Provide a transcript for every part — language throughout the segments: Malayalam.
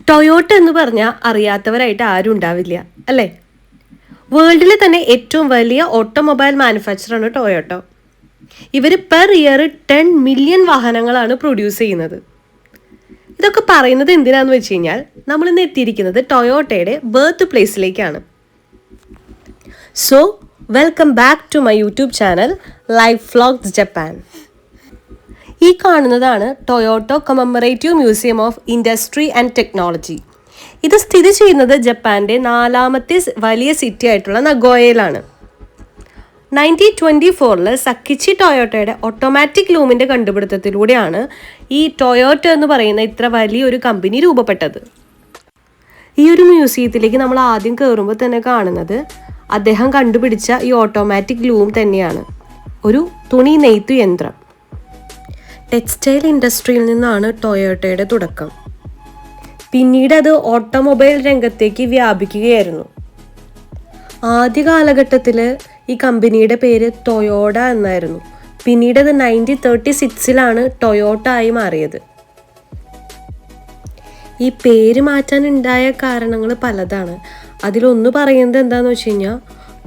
ടൊയോട്ട എന്ന് പറഞ്ഞാൽ അറിയാത്തവരായിട്ട് ആരും ഉണ്ടാവില്ല അല്ലേ? വേൾഡിലെ തന്നെ ഏറ്റവും വലിയ ഓട്ടോമൊബൈൽ മാനുഫാക്ചറാണ് ടൊയോട്ടോ. ഇവർ പെർ ഇയർ 10 മില്യൺ വാഹനങ്ങളാണ് പ്രൊഡ്യൂസ് ചെയ്യുന്നത്. ഇതൊക്കെ പറയുന്നത് എന്തിനാന്ന് വെച്ച് കഴിഞ്ഞാൽ നമ്മൾ ഇന്ന് എത്തിയിരിക്കുന്നത് ടൊയോട്ടയുടെ ബർത്ത് പ്ലേസിലേക്കാണ്. So welcome back to my YouTube channel life vlogs Japan. ഈ കാണുന്നതാണ് Toyota commemorative museum of industry and technology. ഇത് സ്ഥിതി ചെയ്യുന്നത് ജപ്പാന്റെ 4ാമത്തെ വലിയ സിറ്റി ആയിട്ടുള്ള നഗോയയിലാണ്. 1924 സക്കിച്ചി ടൊയോട്ടയുടെ ഓട്ടോമാറ്റിക് ലൂമിൻ്റെ കണ്ടുപിടുത്തത്തിലൂടെയാണ് ഈ ടൊയോട്ടോ എന്ന് പറയുന്ന ഇത്ര വലിയൊരു കമ്പനി രൂപപ്പെട്ടത്. ഈ ഒരു മ്യൂസിയത്തിലേക്ക് നമ്മൾ ആദ്യം കയറുമ്പോൾ തന്നെ കാണുന്നത് അദ്ദേഹം കണ്ടുപിടിച്ച ഈ ഓട്ടോമാറ്റിക് ലൂം തന്നെയാണ്, ഒരു തുണി നെയ്ത്തു യന്ത്രം. ടെക്സ്റ്റൈൽ ഇൻഡസ്ട്രിയിൽ നിന്നാണ് ടൊയോട്ടയുടെ തുടക്കം. പിന്നീട് അത് ഓട്ടോമൊബൈൽ രംഗത്തേക്ക് വ്യാപിക്കുകയായിരുന്നു. ആദ്യ കാലഘട്ടത്തിൽ ഈ കമ്പനിയുടെ പേര് ടൊയോഡ എന്നായിരുന്നു. പിന്നീട് അത് 1936 ടൊയോട്ട ആയി മാറിയത്. ഈ പേര് മാറ്റാനുണ്ടായ കാരണങ്ങൾ പലതാണ്. അതിലൊന്ന് പറയുന്നത് എന്താണെന്ന് വെച്ച് കഴിഞ്ഞാൽ,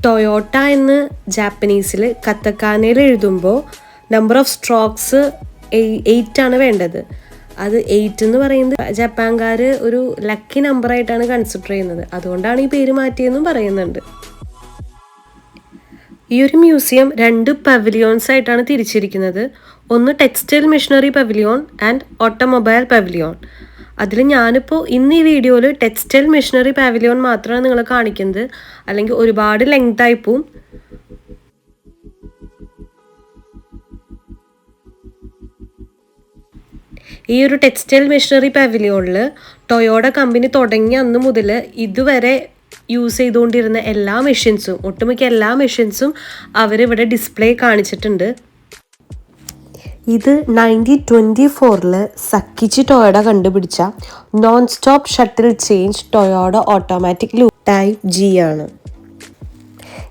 ടൊയോട്ട എന്ന് ജാപ്പനീസിൽ കത്തക്കാനയിൽ എഴുതുമ്പോൾ നമ്പർ ഓഫ് സ്ട്രോക്സ് 8 വേണ്ടത്. അത് 8 എന്ന് പറയുന്നത് ജപ്പാൻകാർ ഒരു ലക്കി നമ്പറായിട്ടാണ് കൺസിഡർ ചെയ്യുന്നത്. അതുകൊണ്ടാണ് ഈ പേര് മാറ്റിയെന്നും പറയുന്നുണ്ട്. ഈ ഒരു മ്യൂസിയം 2 പവലിയോൺസ് ആയിട്ടാണ് തിരിച്ചിരിക്കുന്നത്. ഒന്ന് ടെക്സ്റ്റൈൽ മെഷീനറി പവലിയോൺ ആൻഡ് ഓട്ടോമൊബൈൽ പവലിയോൺ. അതിൽ ഞാനിപ്പോൾ ഇന്ന് ഈ വീഡിയോയിൽ ടെക്സ്റ്റൈൽ മെഷീനറി പവലിയോൺ മാത്രമാണ് നിങ്ങളെ കാണിക്കുന്നത്, അല്ലെങ്കിൽ ഒരുപാട് ലെങ്ത് ആയി പോവും. ഈ ഒരു ടെക്സ്റ്റൈൽ മെഷീനറി പവലിയോണിൽ ടൊയോട്ട കമ്പനി തുടങ്ങിയ അന്ന് മുതൽ ഇതുവരെ യൂസ് ചെയ്തുകൊണ്ടിരുന്ന എല്ലാ മെഷീൻസും, ഒട്ടുമിക്ക എല്ലാ മെഷീൻസും അവരിവിടെ ഡിസ്പ്ലേ കാണിച്ചിട്ടുണ്ട്. ഇത് 1924 സക്കിച്ചി ടൊയോട്ട കണ്ടുപിടിച്ച non stop shuttle change Toyota automatic loom type G ആണ്.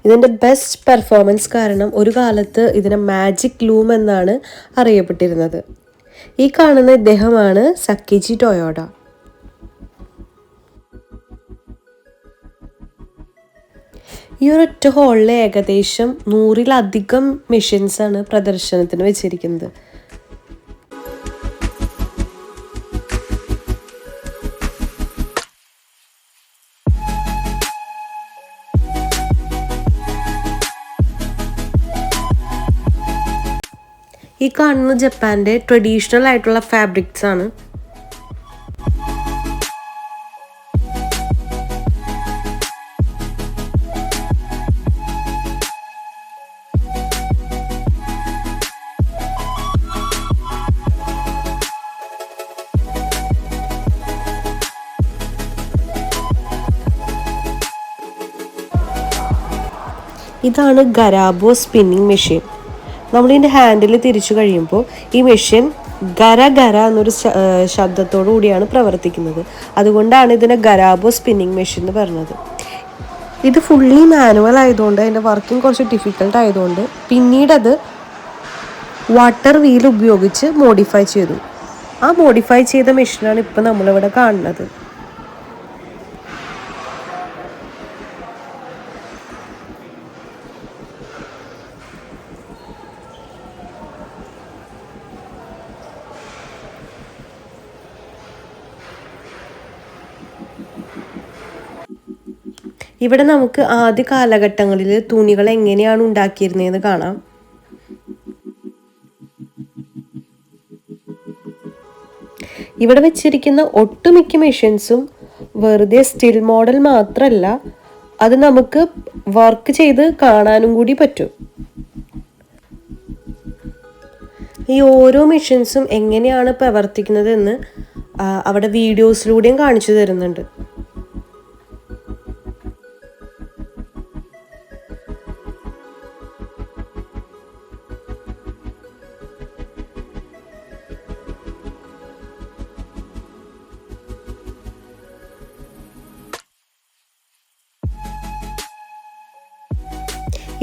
ഇതിൻ്റെ ബെസ്റ്റ് പെർഫോമൻസ് കാരണം ഒരു കാലത്ത് ഇതിനെ മാജിക് ലൂം എന്നാണ് അറിയപ്പെട്ടിരുന്നത്. ഈ കാണുന്ന ഇദ്ദേഹമാണ് സക്കിച്ചി ടൊയോട്ട. ഈ ഒരൊറ്റ ഹോളിൽ ഏകദേശം 100-ലധികം മെഷീൻസാണ് പ്രദർശനത്തിന് വെച്ചിരിക്കുന്നത്. ഈ കാണുന്ന ജപ്പാന്റെ ട്രഡീഷണൽ ആയിട്ടുള്ള ഫാബ്രിക്സ് ആണ്. ഇതാണ് ഗരാബോ സ്പിന്നിങ് മെഷീൻ. നമ്മളിതിൻ്റെ ഹാൻഡിൽ തിരിച്ചു കഴിയുമ്പോൾ ഈ മെഷീൻ ഗര ഗര എന്നൊരു ശബ്ദത്തോടു കൂടിയാണ് പ്രവർത്തിക്കുന്നത്. അതുകൊണ്ടാണ് ഇതിനെ ഗരാബോ സ്പിന്നിങ് മെഷീൻ എന്ന് പറഞ്ഞത്. ഇത് ഫുള്ളി മാനുവൽ ആയതുകൊണ്ട് അതിൻ്റെ വർക്കിംഗ് കുറച്ച് ഡിഫിക്കൽട്ട് ആയതുകൊണ്ട് പിന്നീട് അത് വാട്ടർ വീൽ ഉപയോഗിച്ച് മോഡിഫൈ ചെയ്തു. ആ മോഡിഫൈ ചെയ്ത മെഷീനാണ് ഇപ്പോൾ നമ്മളിവിടെ കാണുന്നത്. ഇവിടെ നമുക്ക് ആദ്യ കാലഘട്ടങ്ങളിൽ തുണികൾ എങ്ങനെയാണ് ഉണ്ടാക്കിയിരുന്നതെന്ന് കാണാം. ഇവിടെ വെച്ചിരിക്കുന്ന ഒട്ടുമിക്ക മെഷീൻസും വെറുതെ സ്റ്റിൽ മോഡൽ മാത്രമല്ല, അത് നമുക്ക് വർക്ക് ചെയ്ത് കാണാനും കൂടി പറ്റും. ഈ ഓരോ മെഷീൻസും എങ്ങനെയാണ് പ്രവർത്തിക്കുന്നതെന്ന് അവിടെ വീഡിയോസിലൂടെയും കാണിച്ചു തരുന്നുണ്ട്.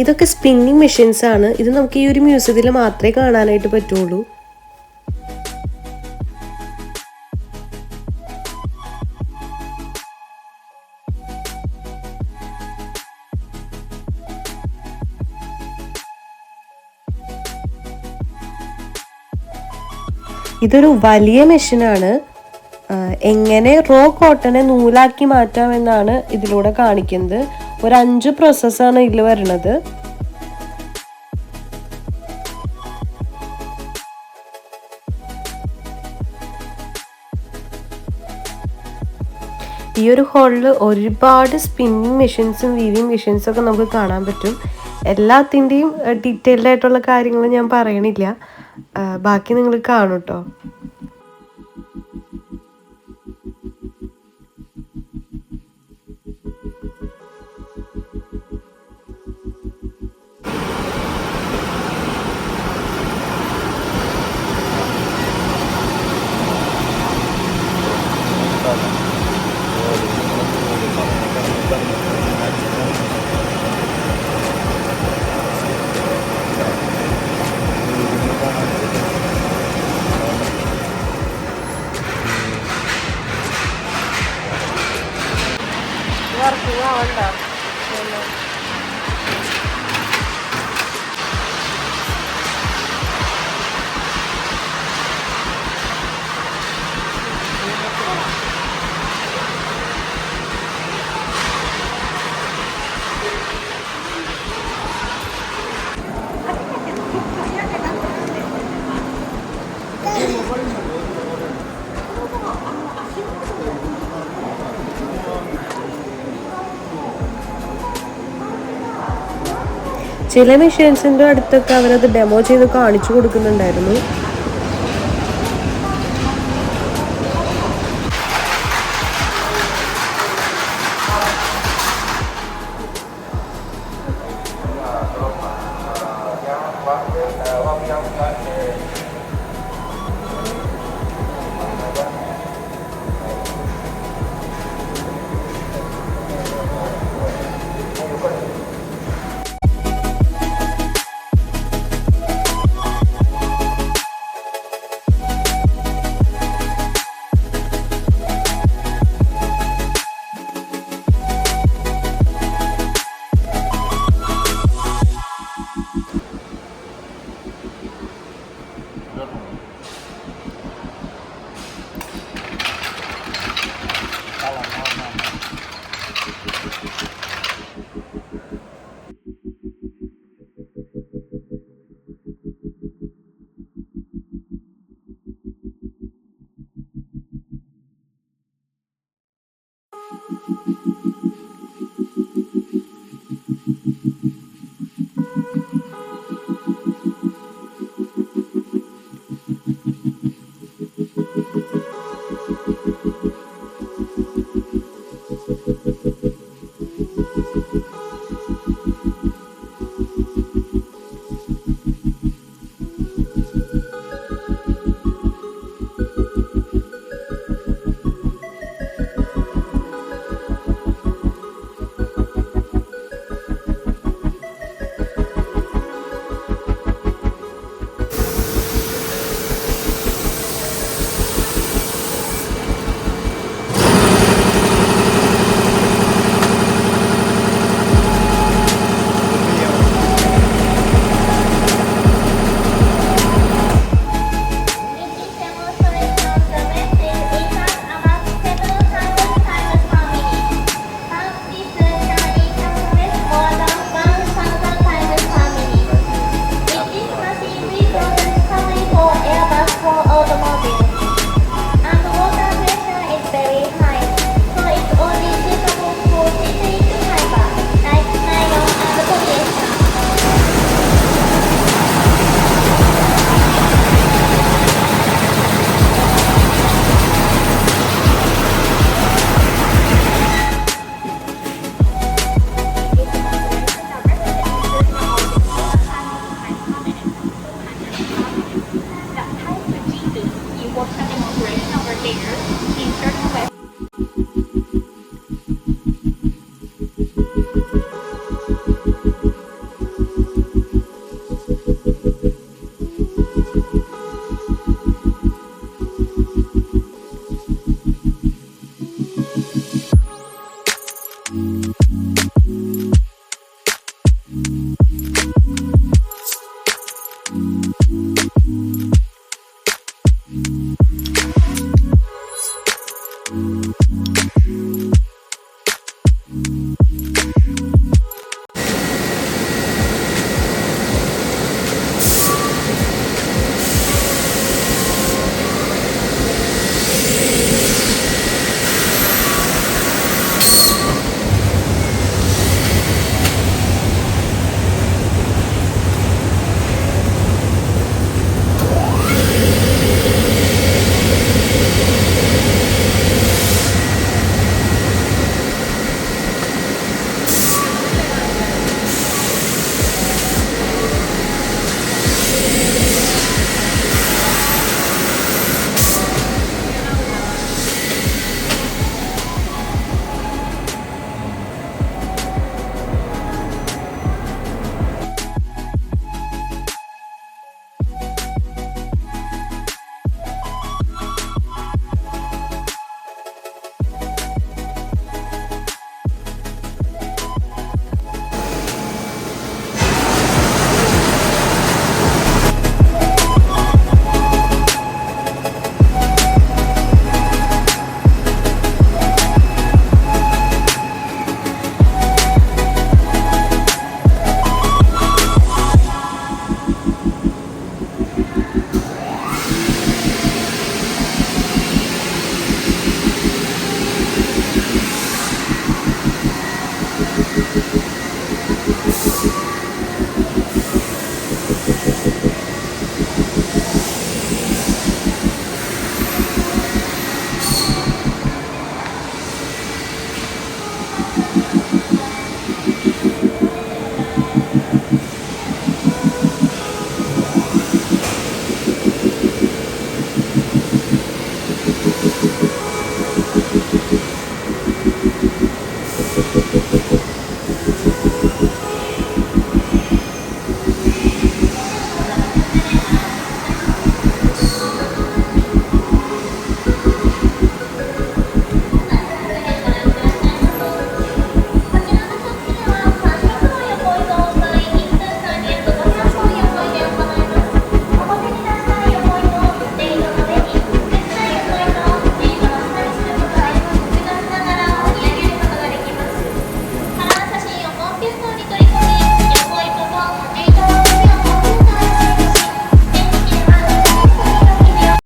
ഇതൊക്കെ സ്പിന്നിങ് മെഷീൻസ് ആണ്. ഇത് നമുക്ക് ഈ ഒരു മ്യൂസിയത്തിൽ മാത്രമേ കാണാനായിട്ട് പറ്റുള്ളൂ. ഇതൊരു വലിയ മെഷീനാണ്. എങ്ങനെ റോ കോട്ടനെ നൂലാക്കി മാറ്റാമെന്നാണ് ഇതിലൂടെ കാണിക്കുന്നത്. ഒരു 5 പ്രോസസ്സാണ് ഇതിൽ വരുന്നത്. ഈ ഒരു ഹോളിൽ ഒരുപാട് സ്പിന്നിങ് മെഷീൻസും വീവിങ് മെഷീൻസും ഒക്കെ നമുക്ക് കാണാൻ പറ്റും. എല്ലാത്തിൻ്റെയും ഡീറ്റെയിൽഡ് ആയിട്ടുള്ള കാര്യങ്ങൾ ഞാൻ പറയണില്ല, ബാക്കി നിങ്ങൾ കാണും കേട്ടോ. ചില മെഷീൻസിൻ്റെ അടുത്തൊക്കെ അവരത് ഡെമോ ചെയ്ത് കാണിച്ചു കൊടുക്കുന്നുണ്ടായിരുന്നു.